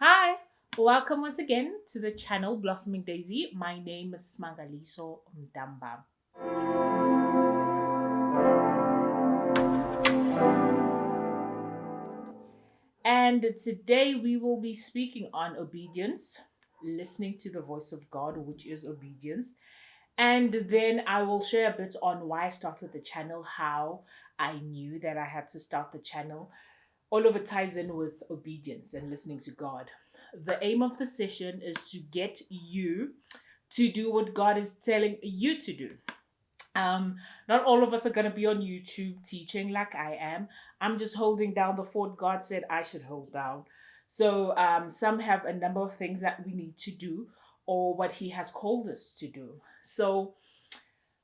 Hi, welcome once again to the channel Blossoming Daisy. My name is Smangaliso Mdamba. And today we will be speaking on obedience, listening to the voice of God, which is obedience. And then I will share a bit on why I started the channel, how I knew that I had to start the channel. All of it ties in with obedience and listening to God. The aim of the session is to get you to do what God is telling you to do. Um, Not all of us are gonna be on YouTube teaching like I am. I'm just holding down the fort God said I should hold down. So some have a number of things that we need to do or what He has called us to do. So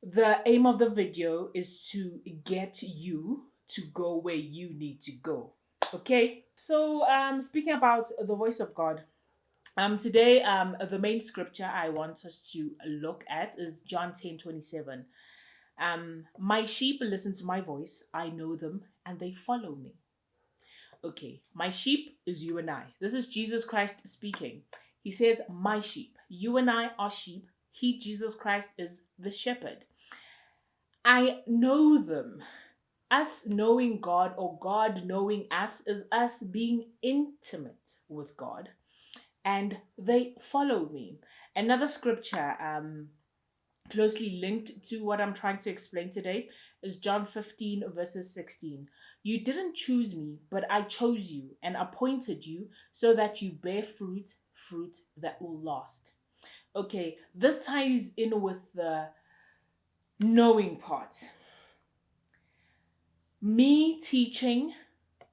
the aim of the video is to get you to go where you need to go. Okay, so speaking about the voice of God, today the main scripture I want us to look at is John 10:27. My sheep listen to my voice, I know them, and they follow me. Okay, my sheep is you and I. This is Jesus Christ speaking. He says, my sheep. You and I are sheep. He, Jesus Christ, is the shepherd. I know them. Us knowing God or God knowing us is us being intimate with God, and they follow me. Another scripture closely linked to what I'm trying to explain today is John 15, verses 16. You didn't choose me, but I chose you and appointed you so that you bear fruit that will last. Okay, this ties in with the knowing part. Me teaching,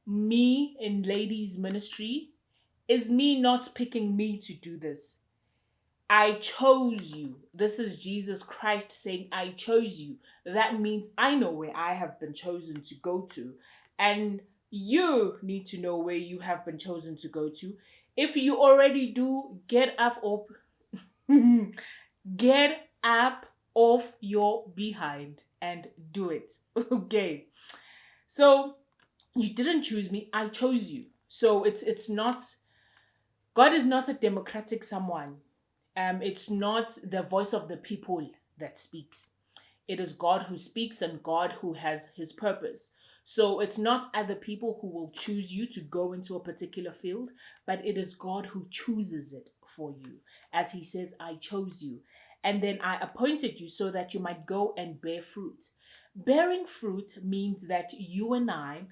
me in ladies' ministry, is me not picking me to do this. I chose you. This is Jesus Christ saying, I chose you. That means I know where I have been chosen to go to. And you need to know where you have been chosen to go to. If you already do, get up off get up off your behind and do it. Okay. So you didn't choose me, I chose you. So it's not, God is not a democratic someone. It's not the voice of the people that speaks. It is God who speaks and God who has his purpose. So it's not other people who will choose you to go into a particular field, but it is God who chooses it for you. As he says, I chose you. And then I appointed you so that you might go and bear fruit. Bearing fruit means that you and I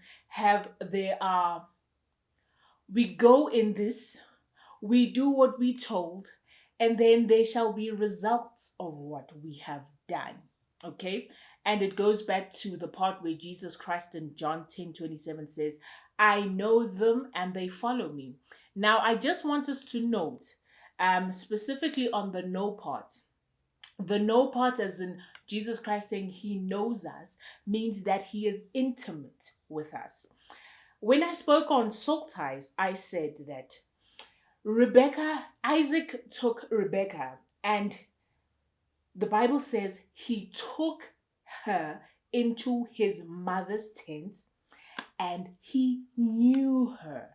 we go in this, we do what we told, and then there shall be results of what we have done. Okay? And it goes back to the part where Jesus Christ in John 10:27 says, I know them and they follow me. Now, I just want us to note, specifically on the know part. The know part, as in Jesus Christ saying he knows us, means that he is intimate with us. When I spoke on soul ties, I said that Isaac took Rebecca, and the Bible says he took her into his mother's tent and he knew her.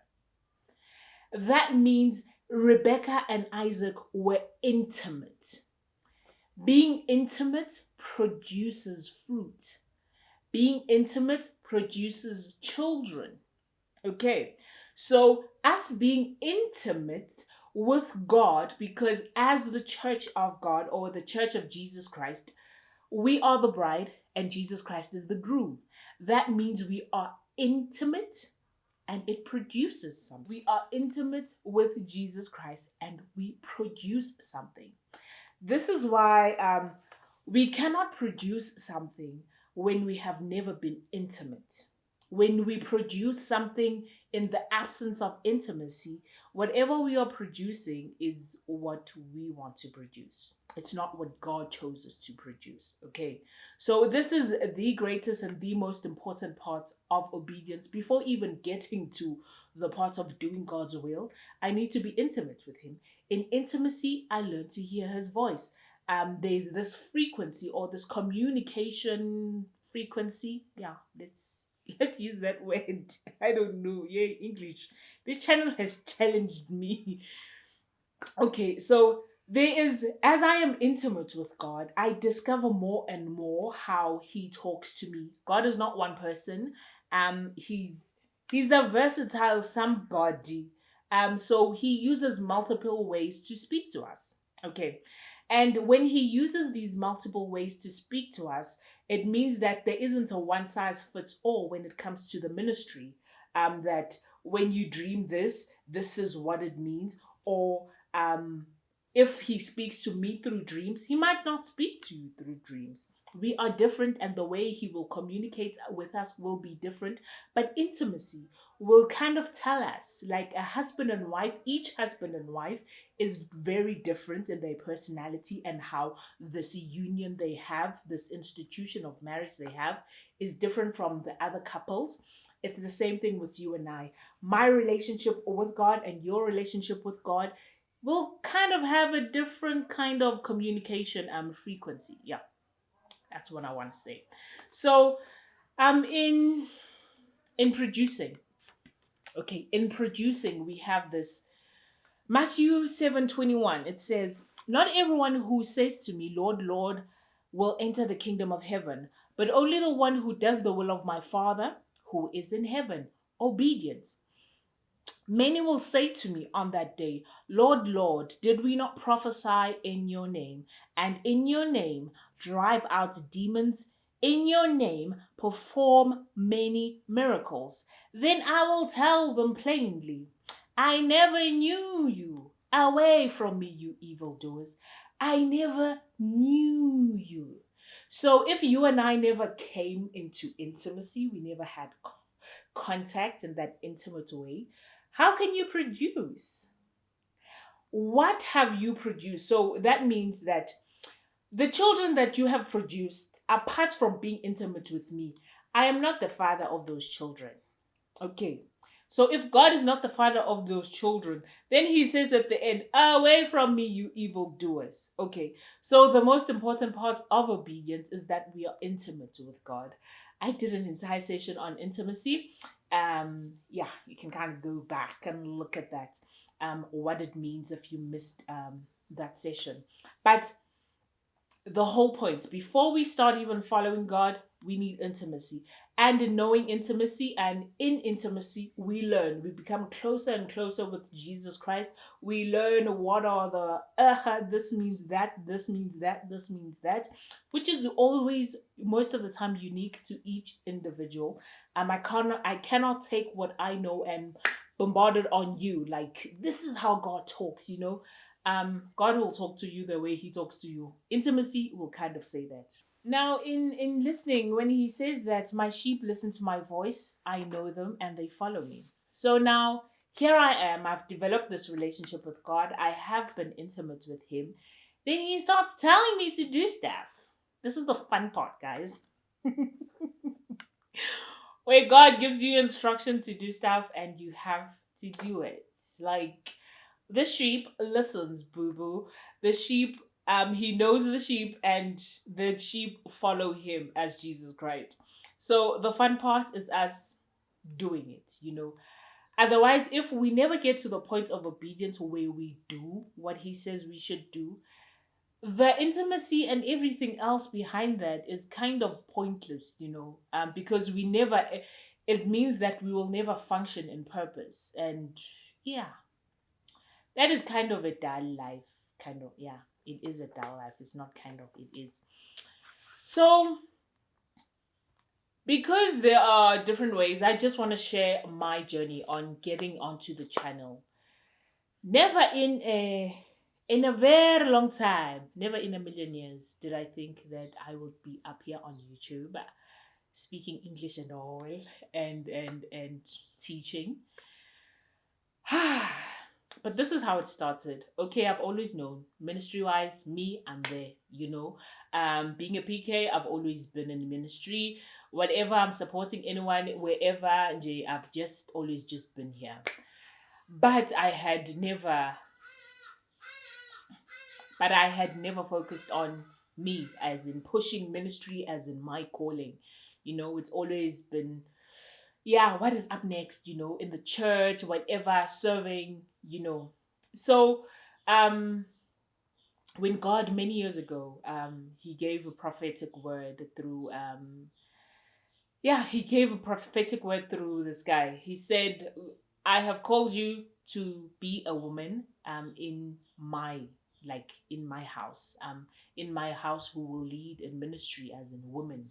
That means Rebecca and Isaac were intimate. Being intimate produces fruit. Being intimate produces children. Okay, so us being intimate with God, because as the church of God or the church of Jesus Christ, we are the bride and Jesus Christ is the groom. That means we are intimate and it produces something. We are intimate with Jesus Christ and we produce something. This is why we cannot produce something when we have never been intimate. When we produce something in the absence of intimacy, whatever we are producing is what we want to produce. It's not what God chose us to produce. Okay. So, this is the greatest and the most important part of obedience. Before even getting to the part of doing God's will, I need to be intimate with Him. In intimacy, I learn to hear His voice. There's this frequency or this communication frequency. Yeah, let's Let's use that word. I don't know. Yeah, English. This channel has challenged me. Okay, so there is, as I am intimate with God, I discover more and more how He talks to me. God is not one person. He's a versatile somebody. So He uses multiple ways to speak to us. Okay, and when He uses these multiple ways to speak to us, it means that there isn't a one size fits all when it comes to the ministry. That when you dream this, this is what it means, or um, if he speaks to me through dreams, he might not speak to you through dreams. We are different, and the way he will communicate with us will be different. But intimacy will kind of tell us, like a husband and wife, each husband and wife is very different in their personality, and how this union they have, this institution of marriage they have, is different from the other couples. It's the same thing with you and I. My relationship with God and your relationship with God will kind of have a different kind of communication frequency. Yeah, that's what I want to say. So in producing, okay, in producing we have this Matthew 7:21. It says, "Not everyone who says to me, Lord, Lord, will enter the kingdom of heaven, but only the one who does the will of my Father who is in heaven." Obedience. Many will say to me on that day, Lord, Lord, did we not prophesy in your name, and in your name drive out demons, in your name perform many miracles? Then I will tell them plainly, I never knew you. Away from me, you evildoers. I never knew you. So if you and I never came into intimacy, we never had contact in that intimate way, how can you produce? What have you produced? So that means that the children that you have produced, apart from being intimate with me, I am not the father of those children. Okay. So if God is not the father of those children, then he says at the end, away from me, you evildoers. Okay. So the most important part of obedience is that we are intimate with God. I did an entire session on intimacy. Yeah, you can kind of go back and look at that. What it means if you missed that session. But the whole point, before we start even following God, we need intimacy. And in knowing intimacy and in intimacy, we learn. We become closer and closer with Jesus Christ. We learn what are the this means that, this means that, this means that, which is always most of the time unique to each individual. I cannot take what I know and bombard it on you. Like, this is how God talks, God will talk to you the way he talks to you. Intimacy will kind of say that. Now, in listening, when he says that my sheep listen to my voice, I know them and they follow me. So now here I am. I've developed this relationship with God. I have been intimate with him. Then he starts telling me to do stuff. This is the fun part, guys. Where God gives you instruction to do stuff and you have to do it. Like, the sheep listens, boo boo. The sheep, he knows the sheep, and the sheep follow him as Jesus Christ. So the fun part is us doing it. Otherwise, if we never get to the point of obedience where we do what he says we should do, the intimacy and everything else behind that is kind of pointless, because it means that we will never function in purpose. And yeah, that is kind of a dull life. Kind of, yeah. It is a dull life. It's not kind of, it is. So, because there are different ways, I just want to share my journey on getting onto the channel. Never in a very long time, never in a million years did I think that I would be up here on YouTube speaking English and all, and teaching. But this is how it started. Okay, I've always known, ministry wise, me, I'm there. Being a PK, I've always been in ministry. Whatever, I'm supporting anyone, wherever, I've just always just been here. But I had never focused on me, as in pushing ministry, as in my calling. It's always been yeah, what is up next, in the church, whatever, serving, So, um, when God many years ago, he gave a prophetic word through, yeah, he gave a prophetic word through this guy. He said, I have called you to be a woman, in my house, in my house who will lead in ministry as in woman.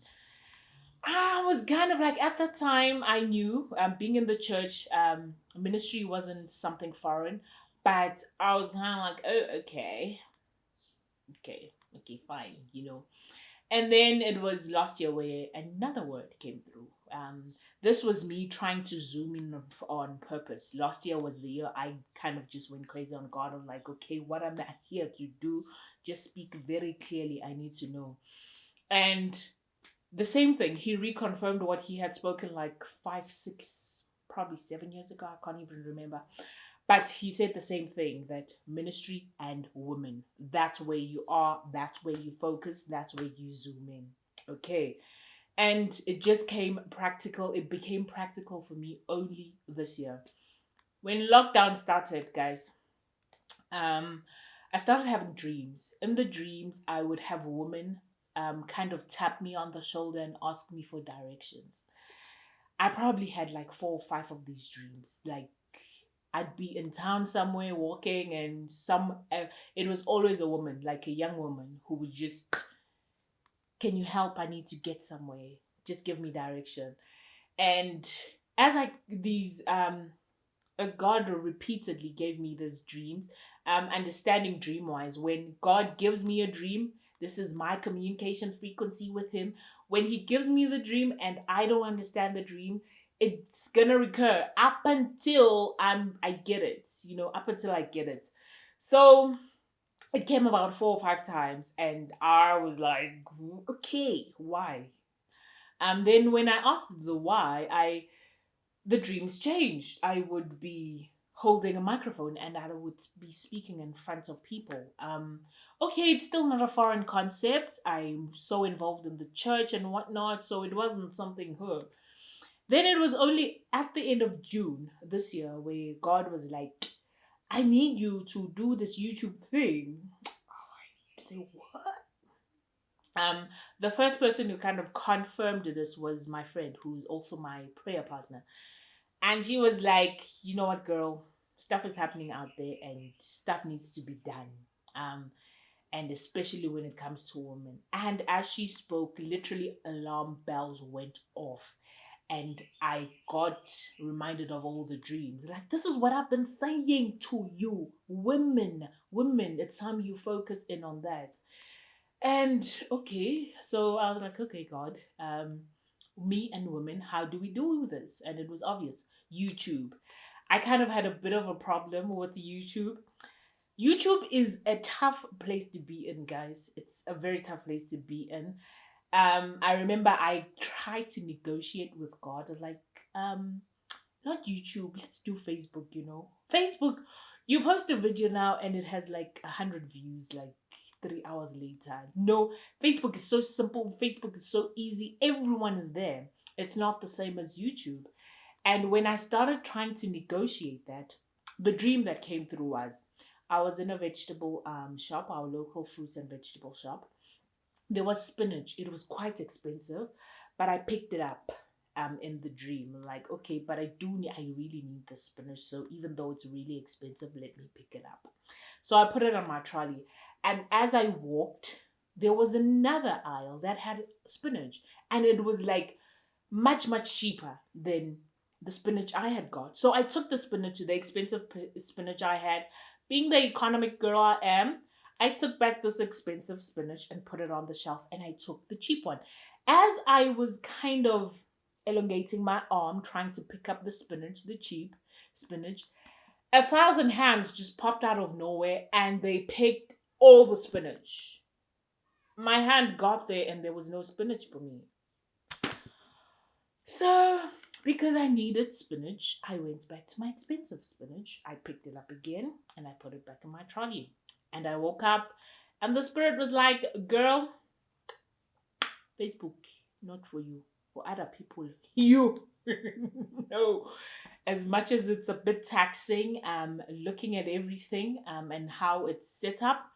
I was kind of like, at that time I knew, being in the church, ministry wasn't something foreign, but I was kind of like, oh, okay, fine, And then it was last year where another word came through. This was me trying to zoom in on purpose. Last year was the year I kind of just went crazy on God. I'm like, okay, what am I here to do? Just speak very clearly. I need to know. And the same thing, he reconfirmed what he had spoken like 5, 6, probably 7 years ago. I can't even remember. But he said the same thing, that ministry and women, that's where you are, that's where you focus, that's where you zoom in. Okay. And it just came practical. It became practical for me only this year. When lockdown started, guys, um, I started having dreams. In the dreams, I would have women kind of tap me on the shoulder and ask me for directions. I probably had like 4 or 5 of these dreams. Like, I'd be in town somewhere walking, and it was always a woman, like a young woman, who would just, can you help? I need to get somewhere. Just give me direction. And as I these as God repeatedly gave me these dreams, understanding dream wise, when God gives me a dream, this is my communication frequency with Him. When He gives me the dream and I don't understand the dream, it's gonna recur up until I get it, up until I get it. So it came about 4 or 5 times, and I was like, okay, why? Then when I asked the why, the dreams changed. I would be holding a microphone and I would be speaking in front of people. Okay, it's still not a foreign concept. I'm so involved in the church and whatnot, so it wasn't something huh. Then it was only at the end of June this year where God was like, I need you to do this YouTube thing. I say, what? Um, the first person who kind of confirmed this was my friend, who's also my prayer partner. And she was like, you know what, girl, stuff is happening out there and stuff needs to be done. Um, and especially when it comes to women. And as she spoke, literally alarm bells went off. And I got reminded of all the dreams. Like, this is what I've been saying to you. Women, it's time you focus in on that. And okay, so I was like, okay, God, me and women, how do we do this? And it was obvious, YouTube. I kind of had a bit of a problem with YouTube. YouTube is a tough place to be in, guys. It's a very tough place to be in. I remember I tried to negotiate with God, like, um, not YouTube, let's do Facebook. Facebook, you post a video now and it has like 100 views, like 3 hours later. No, Facebook is so simple, Facebook is so easy, everyone is there. It's not the same as YouTube. And when I started trying to negotiate that, the dream that came through was, I was in a vegetable shop, our local fruits and vegetable shop. There was spinach. It was quite expensive, but I picked it up in the dream. Like, okay, but I really need the spinach. So even though it's really expensive, let me pick it up. So I put it on my trolley. And as I walked, there was another aisle that had spinach. And it was like much, much cheaper than the spinach I had got. So I took the spinach, the expensive spinach I had. Being the economic girl I am, I took back this expensive spinach and put it on the shelf, and I took the cheap one. As I was kind of elongating my arm trying to pick up the spinach, the cheap spinach, 1,000 hands just popped out of nowhere and they picked all the spinach. My hand got there and there was no spinach for me. So, because I needed spinach, I went back to my expensive spinach. I picked it up again and I put it back in my trolley. And I woke up and the spirit was like, girl, Facebook, not for you, for other people. You. No, as much as it's a bit taxing, looking at everything, and how it's set up,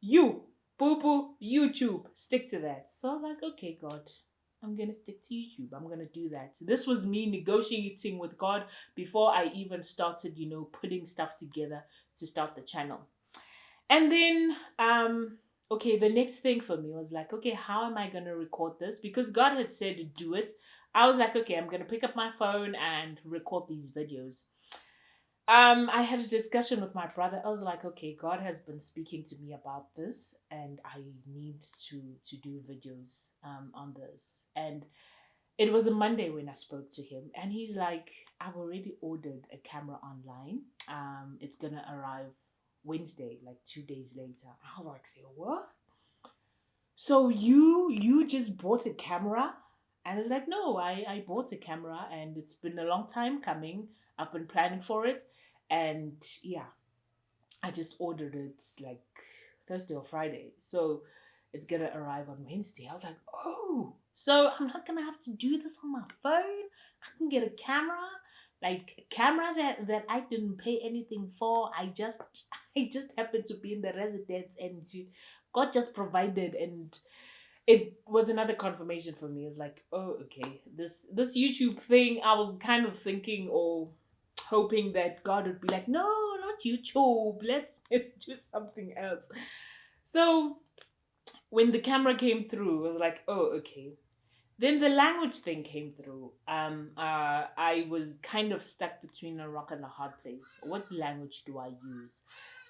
you, boo boo, YouTube, stick to that. So I'm like, okay, God, I'm gonna stick to YouTube. I'm gonna do that. This was me negotiating with God before I even started, putting stuff together to start the channel. And then, okay, the next thing for me was like, okay, how am I gonna record this? Because God had said to do it. I was like, okay, I'm gonna pick up my phone and record these videos. I had a discussion with my brother. I was like, okay, God has been speaking to me about this, and I need to do videos on this. And it was a Monday when I spoke to him, and he's like, I've already ordered a camera online. It's gonna arrive Wednesday, like 2 days later. I was like, say what? So you just bought a camera? And it's like, no, I bought a camera and it's been a long time coming. I've been planning for it. And yeah, I just ordered it like Thursday or Friday. So it's gonna arrive on Wednesday. I was like, oh, so I'm not gonna have to do this on my phone. I can get a camera, like a camera that I didn't pay anything for. I just happened to be in the residence, and God just provided, and it was another confirmation for me. It's like, oh, okay, this YouTube thing, I was kind of thinking or hoping that God would be like, no, not YouTube. Let's do something else. So when the camera came through, I was like, oh, okay. Then the language thing came through. I was kind of stuck between a rock and a hard place. What language do I use?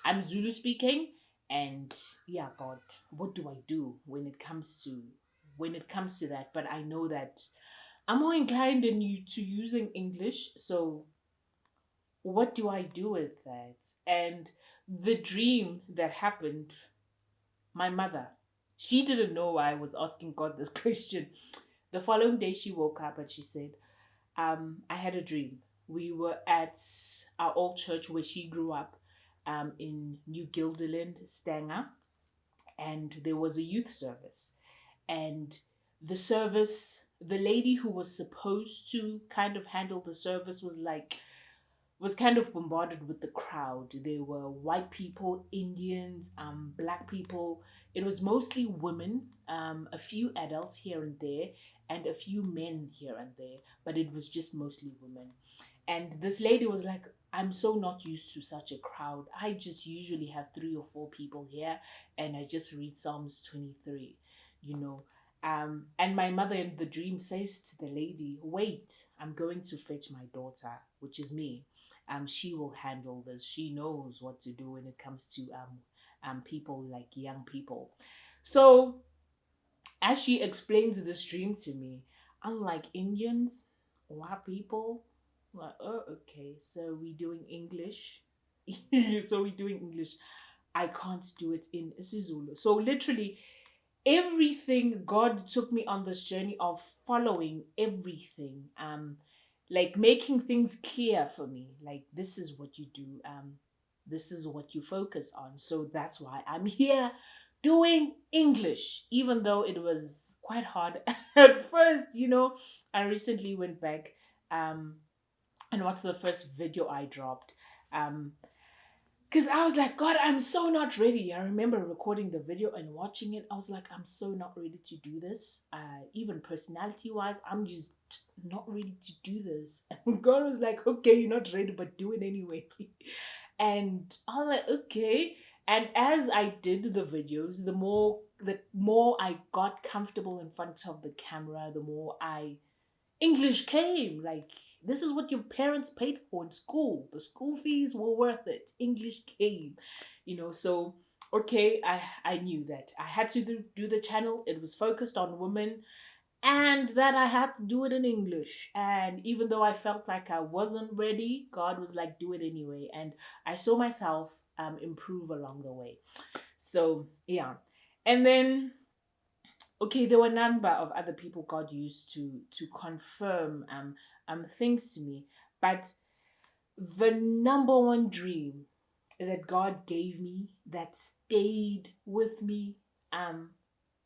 I'm Zulu speaking, and yeah, God, what do I do when it comes to that? But I know that I'm more inclined in you to using English. So what do I do with that? And the dream that happened, my mother, she didn't know why I was asking God this question. The following day, she woke up and she said, I had a dream. We were at our old church where she grew up, in New Guilderland, Stanger, and there was a youth service. And the service, the lady who was supposed to kind of handle the service was kind of bombarded with the crowd. There were white people, Indians, black people. It was mostly women, a few adults here and there, and a few men here and there, but it was just mostly women. And this lady was like, I'm so not used to such a crowd. I just usually have 3 or 4 people here, and I just read Psalms 23, you know. And my mother in the dream says to the lady, wait, I'm going to fetch my daughter, which is me. She will handle this. She knows what to do when it comes to people like young people. So as she explains this dream to me, I'm like, Indians, white people, I'm like, oh, okay, so we doing English. So we doing English. I can't do it in isiZulu. So literally everything, God took me on this journey of following everything, like making things clear for me, like this is what you do, this is what you focus on. So that's why I'm here doing English, even though it was quite hard at first. I recently went back, um and watched the first video I dropped, um because I was like, God, I'm so not ready. I remember recording the video and watching it. I was like, I'm so not ready to do this. Even personality wise, I'm just not ready to do this. And God was like, okay, you're not ready, but do it anyway. And I was like, okay. And as I did the videos, the more I got comfortable in front of the camera, the more English came. Like, this is what your parents paid for in school. The school fees were worth it. English came, So, okay, I knew that I had to do the channel. It was focused on women, and that I had to do it in English. And even though I felt like I wasn't ready, God was like, do it anyway. And I saw myself improve along the way. So, yeah. And then, okay, there were a number of other people God used to confirm things to me, but the number one dream that God gave me that stayed with me, um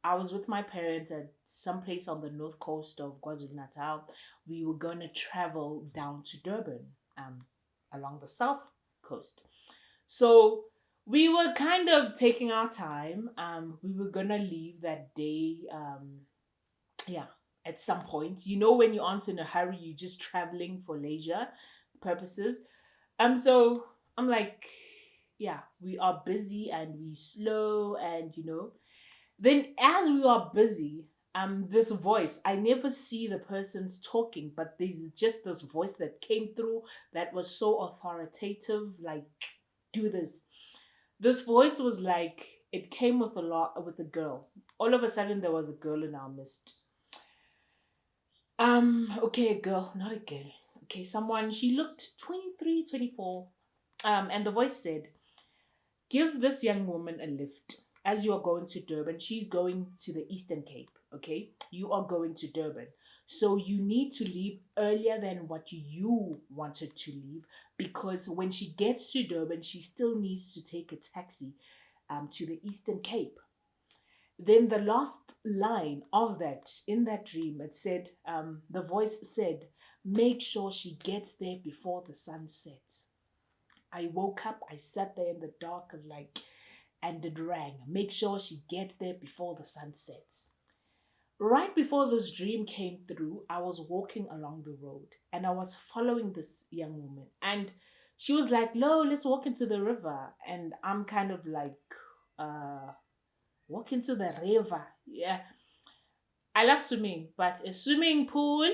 I was with my parents at some place on the north coast of KwaZulu Natal. We were gonna travel down to Durban, um, along the south coast. So we were kind of taking our time. We were gonna leave that day. Yeah, at some point. You know, when you aren't in a hurry, you're just traveling for leisure purposes. So I'm like, yeah, we are busy and we slow, and then as we are busy, this voice, I never see the person's talking, but there's just this voice that came through that was so authoritative, like, do this. This voice was like, it came with a lot with a girl. All of a sudden there was a girl in our midst. Okay, a girl, not a girl. Okay, someone, she looked 23, 24. And the voice said, give this young woman a lift as you are going to Durban. She's going to the Eastern Cape, okay? You are going to Durban. So you need to leave earlier than what you wanted to leave, because when she gets to Durban, she still needs to take a taxi to the Eastern Cape. Then the last line of that, in that dream, it said, the voice said, make sure she gets there before the sun sets. I woke up, I sat there in the dark, and it rang. Make sure she gets there before the sun sets. Right before this dream came through, I was walking along the road and I was following this young woman. And she was like, Lo, let's walk into the river. And I'm kind of like, uh, walk into the river. Yeah. I love swimming, but a swimming pool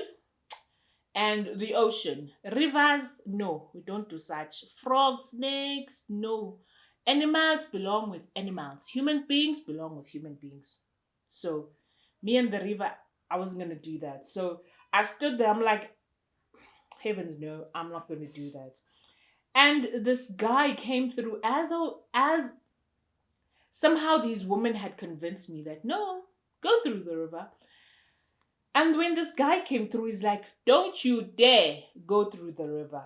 and the ocean. Rivers, no, we don't do such. Frogs, snakes, no. Animals belong with animals. Human beings belong with human beings. So, me and the river, I wasn't gonna do that. So I stood there. I'm like, heavens, no, I'm not gonna do that. And this guy came through as somehow these women had convinced me that no, go through the river. And when this guy came through, he's like, don't you dare go through the river.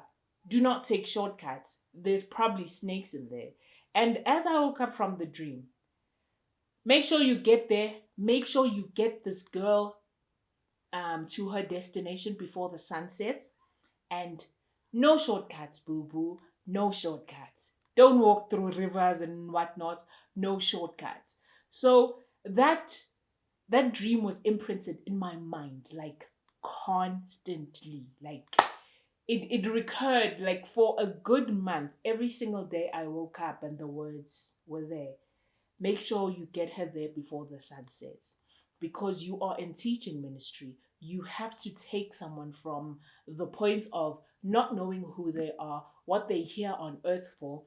Do not take shortcuts. There's probably snakes in there. And as I woke up from the dream, make sure you get there. Make sure you get this girl to her destination before the sun sets. And no shortcuts, boo boo. No shortcuts. Don't walk through rivers and whatnot. No shortcuts. So that dream was imprinted in my mind, like, constantly. Like, it recurred like for a good month. Every single day I woke up and the words were there. Make sure you get her there before the sun sets. Because you are in teaching ministry, you have to take someone from the point of not knowing who they are, what they here on earth for.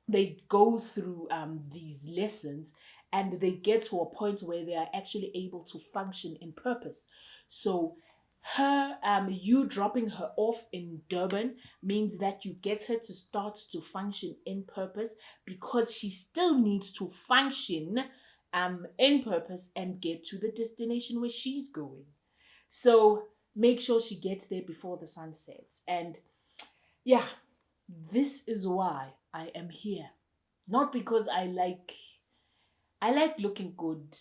They go through these lessons and they get to a point where they are actually able to function in purpose. So you dropping her off in Durban means that you get her to start to function in purpose, because she still needs to function in purpose and get to the destination where she's going. So make sure she gets there before the sun sets. And yeah, this is why I am here. Not because I like looking good.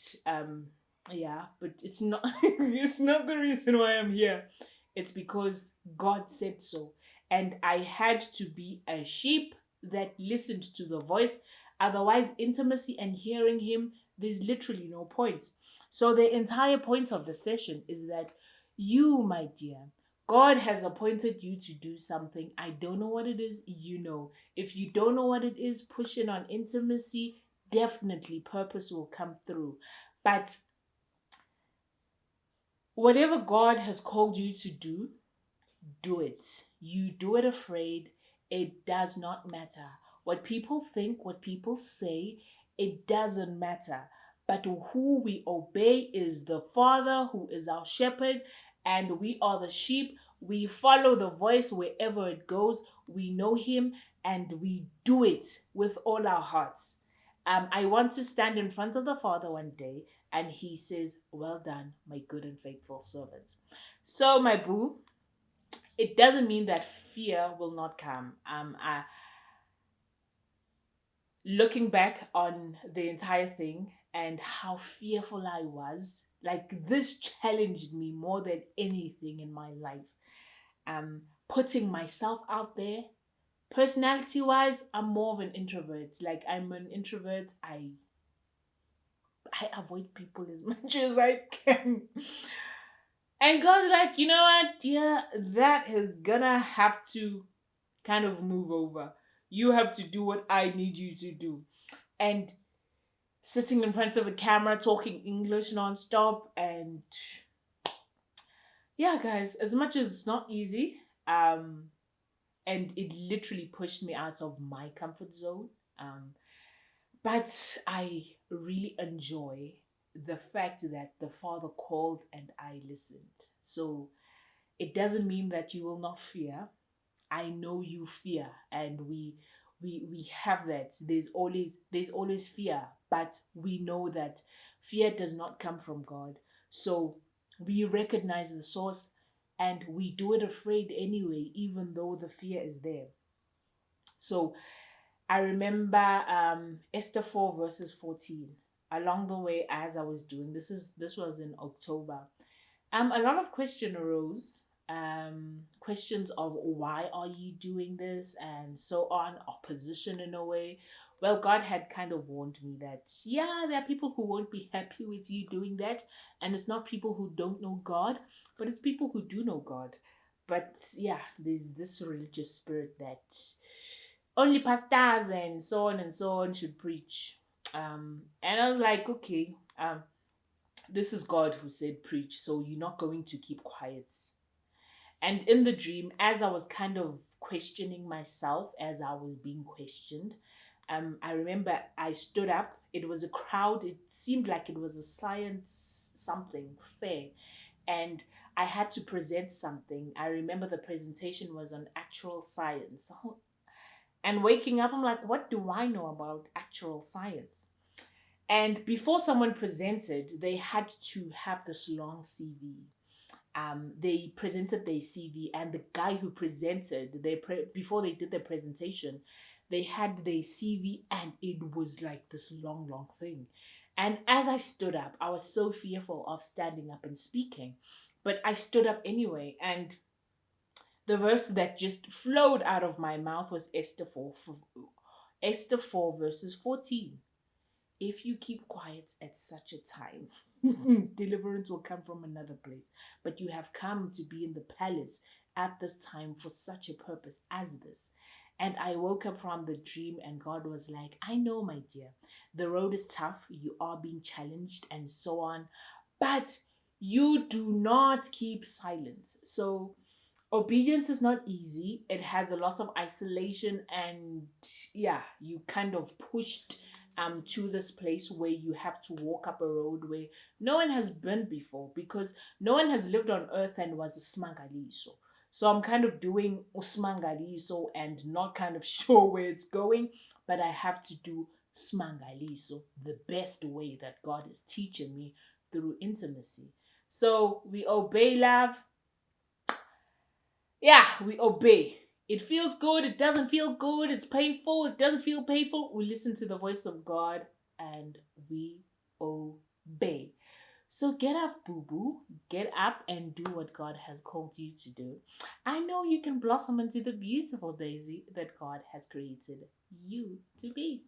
Yeah, but it's not it's not the reason why I'm here. It's because God said so. And I had to be a sheep that listened to the voice. Otherwise, intimacy and hearing him, there's literally no point. So the entire point of the session is that you, my dear, God has appointed you to do something. I don't know what it is, you know. If you don't know what it is, push in on intimacy. Definitely purpose will come through. But whatever God has called you to do it. You do it afraid. It does not matter. What people think, what people say, it doesn't matter. But who we obey is the Father, who is our shepherd, and we are the sheep. We follow the voice wherever it goes. We know him and we do it with all our hearts. I want to stand in front of the Father one day and he says, well done, my good and faithful servant. So, my boo, it doesn't mean that fear will not come. Looking back on the entire thing and how fearful I was, like this challenged me more than anything in my life. Putting myself out there. Personality wise, I'm more of an introvert. Like I'm an introvert. I avoid people as much as I can. And God's like, you know what? Yeah, that is gonna have to kind of move over. You have to do what I need you to do. And sitting in front of a camera talking English nonstop, and yeah, guys, as much as it's not easy, um, and it literally pushed me out of my comfort zone. But I really enjoy the fact that the Father called and I listened. So it doesn't mean that you will not fear. I know you fear, and we have that. There's always fear, but we know that fear does not come from God. So we recognize the source, and we do it afraid anyway, even though the fear is there. So I remember Esther 4 verses 14. Along the way, as I was doing this was in October. A lot of question arose. Questions of why are you doing this and so on, opposition in a way. Well, God had kind of warned me that yeah, there are people who won't be happy with you doing that, and it's not people who don't know God, but it's people who do know God. But yeah, there's this religious spirit that only pastors and so on should preach. And I was like, okay, this is God who said preach, so you're not going to keep quiet. And in the dream, as I was kind of questioning myself, as I was being questioned, I remember I stood up. It was a crowd. It seemed like it was a science something fair, and I had to present something. I remember the presentation was on actual science. And waking up, I'm like, what do I know about actual science? And before someone presented, they had to have this long CV. They presented their CV, and the guy who presented, before they did their presentation, they had their CV, and it was like this long, long thing. And as I stood up, I was so fearful of standing up and speaking, but I stood up anyway. And the verse that just flowed out of my mouth was Esther 4 verses 14. If you keep quiet at such a time, deliverance will come from another place. But you have come to be in the palace at this time for such a purpose as this. And I woke up from the dream, and God was like, I know, my dear, the road is tough. You are being challenged and so on. But you do not keep silent. So, obedience is not easy. It has a lot of isolation, and yeah, you kind of pushed to this place where you have to walk up a road where no one has been before, because no one has lived on earth and was a smangaliso. So I'm kind of doing smangaliso and not kind of sure where it's going, but I have to do smangaliso the best way that God is teaching me through intimacy. So we obey, love. Yeah, we obey. It feels good, it doesn't feel good, it's painful, it doesn't feel painful. We listen to the voice of God and we obey. So get up, boo boo. Get up and do what God has called you to do. I know you can blossom into the beautiful daisy that God has created you to be.